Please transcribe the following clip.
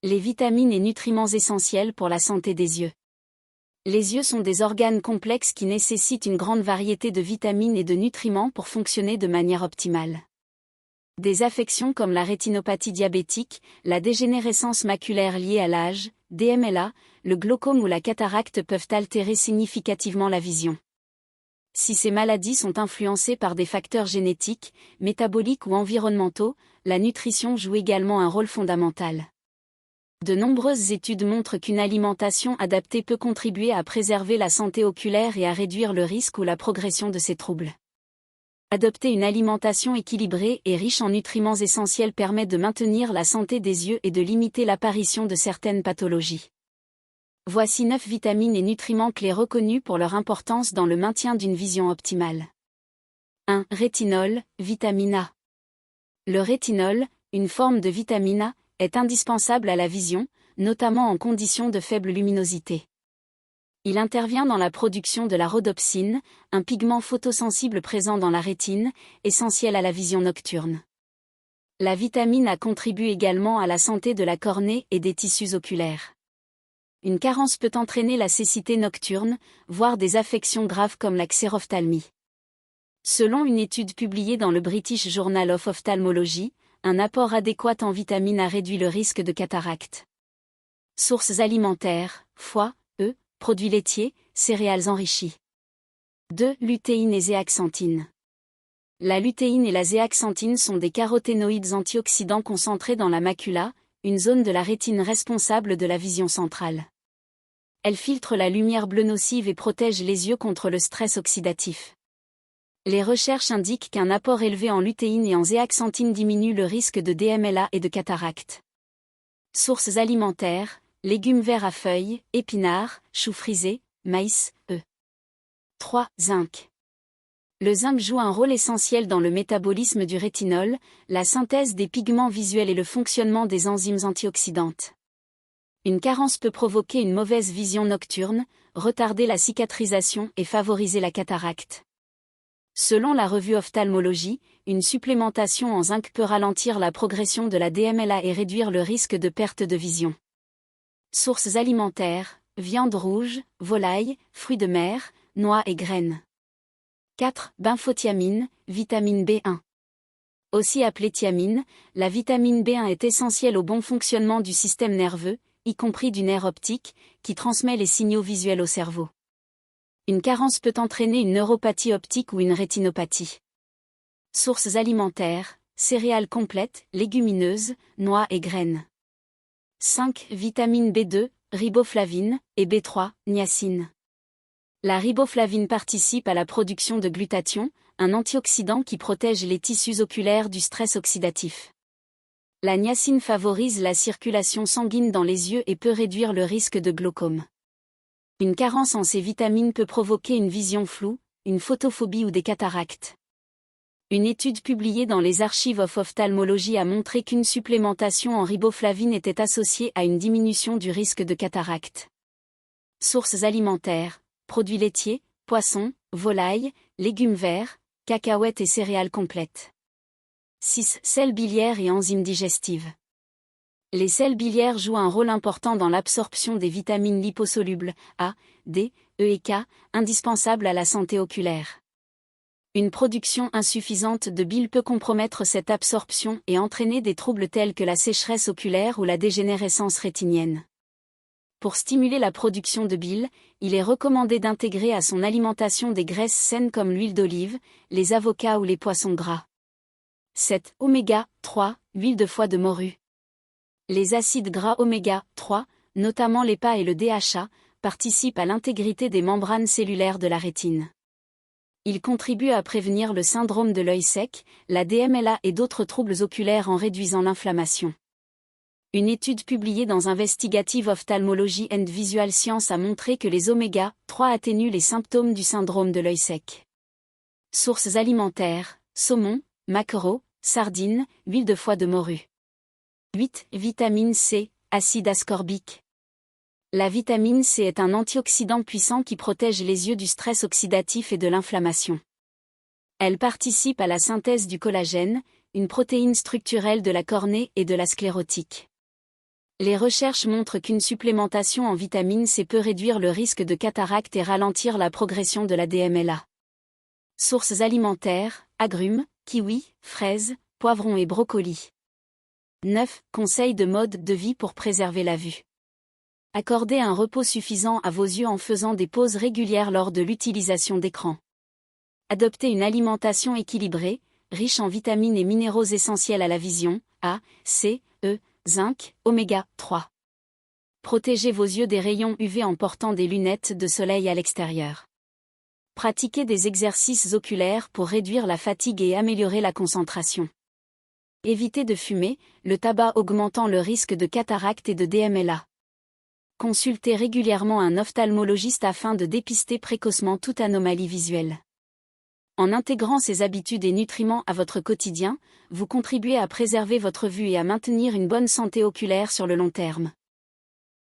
Les vitamines et nutriments essentiels pour la santé des yeux. Les yeux sont des organes complexes qui nécessitent une grande variété de vitamines et de nutriments pour fonctionner de manière optimale. Des affections comme la rétinopathie diabétique, la dégénérescence maculaire liée à l'âge, DMLA, le glaucome ou la cataracte peuvent altérer significativement la vision. Si ces maladies sont influencées par des facteurs génétiques, métaboliques ou environnementaux, la nutrition joue également un rôle fondamental. De nombreuses études montrent qu'une alimentation adaptée peut contribuer à préserver la santé oculaire et à réduire le risque ou la progression de ces troubles. Adopter une alimentation équilibrée et riche en nutriments essentiels permet de maintenir la santé des yeux et de limiter l'apparition de certaines pathologies. Voici 9 vitamines et nutriments clés reconnus pour leur importance dans le maintien d'une vision optimale. 1. Rétinol, vitamine A. Le rétinol, une forme de vitamine A, est indispensable à la vision, notamment en conditions de faible luminosité. Il intervient dans la production de la rhodopsine, un pigment photosensible présent dans la rétine, essentiel à la vision nocturne. La vitamine A contribue également à la santé de la cornée et des tissus oculaires. Une carence peut entraîner la cécité nocturne, voire des affections graves comme la xérophthalmie. Selon une étude publiée dans le British Journal of Ophthalmology, un apport adéquat en vitamine A réduit le risque de cataracte. Sources alimentaires, foie, œufs, produits laitiers, céréales enrichies. 2. Lutéine et zéaxanthine. La lutéine et la zéaxanthine sont des caroténoïdes antioxydants concentrés dans la macula, une zone de la rétine responsable de la vision centrale. Elles filtrent la lumière bleue nocive et protègent les yeux contre le stress oxydatif. Les recherches indiquent qu'un apport élevé en lutéine et en zéaxanthine diminue le risque de DMLA et de cataracte. Sources alimentaires, légumes verts à feuilles, épinards, choux frisés, maïs, œufs. 3. Zinc. Le zinc joue un rôle essentiel dans le métabolisme du rétinol, la synthèse des pigments visuels et le fonctionnement des enzymes antioxydantes. Une carence peut provoquer une mauvaise vision nocturne, retarder la cicatrisation et favoriser la cataracte. Selon la revue Ophtalmologie, une supplémentation en zinc peut ralentir la progression de la DMLA et réduire le risque de perte de vision. Sources alimentaires, viande rouge, volaille, fruits de mer, noix et graines. 4. Benfothiamine, vitamine B1. Aussi appelée thiamine, la vitamine B1 est essentielle au bon fonctionnement du système nerveux, y compris du nerf optique, qui transmet les signaux visuels au cerveau. Une carence peut entraîner une neuropathie optique ou une rétinopathie. Sources alimentaires, céréales complètes, légumineuses, noix et graines. 5. Vitamine B2, riboflavine, et B3, niacine. La riboflavine participe à la production de glutathion, un antioxydant qui protège les tissus oculaires du stress oxydatif. La niacine favorise la circulation sanguine dans les yeux et peut réduire le risque de glaucome. Une carence en ces vitamines peut provoquer une vision floue, une photophobie ou des cataractes. Une étude publiée dans les Archives of Ophthalmology a montré qu'une supplémentation en riboflavine était associée à une diminution du risque de cataracte. Sources alimentaires, produits laitiers, poissons, volailles, légumes verts, cacahuètes et céréales complètes. 6. Sels biliaires et enzymes digestives. Les sels biliaires jouent un rôle important dans l'absorption des vitamines liposolubles A, D, E et K, indispensables à la santé oculaire. Une production insuffisante de bile peut compromettre cette absorption et entraîner des troubles tels que la sécheresse oculaire ou la dégénérescence rétinienne. Pour stimuler la production de bile, il est recommandé d'intégrer à son alimentation des graisses saines comme l'huile d'olive, les avocats ou les poissons gras. 7. Oméga 3, huile de foie de morue. Les acides gras oméga 3, notamment l'EPA et le DHA, participent à l'intégrité des membranes cellulaires de la rétine. Ils contribuent à prévenir le syndrome de l'œil sec, la DMLA et d'autres troubles oculaires en réduisant l'inflammation. Une étude publiée dans Investigative Ophthalmology and Visual Science a montré que les oméga 3 atténuent les symptômes du syndrome de l'œil sec. Sources alimentaires, saumon, maquereau, sardines, huile de foie de morue. 8. Vitamine C, acide ascorbique. La vitamine C est un antioxydant puissant qui protège les yeux du stress oxydatif et de l'inflammation. Elle participe à la synthèse du collagène, une protéine structurelle de la cornée et de la sclérotique. Les recherches montrent qu'une supplémentation en vitamine C peut réduire le risque de cataracte et ralentir la progression de la DMLA. Sources alimentaires, agrumes, kiwis, fraises, poivrons et brocolis. 9. Conseils de mode de vie pour préserver la vue. Accordez un repos suffisant à vos yeux en faisant des pauses régulières lors de l'utilisation d'écran. Adoptez une alimentation équilibrée, riche en vitamines et minéraux essentiels à la vision, A, C, E, zinc, oméga 3. Protégez vos yeux des rayons UV en portant des lunettes de soleil à l'extérieur. Pratiquez des exercices oculaires pour réduire la fatigue et améliorer la concentration. Évitez de fumer, le tabac augmentant le risque de cataracte et de DMLA. Consultez régulièrement un ophtalmologiste afin de dépister précocement toute anomalie visuelle. En intégrant ces habitudes et nutriments à votre quotidien, vous contribuez à préserver votre vue et à maintenir une bonne santé oculaire sur le long terme.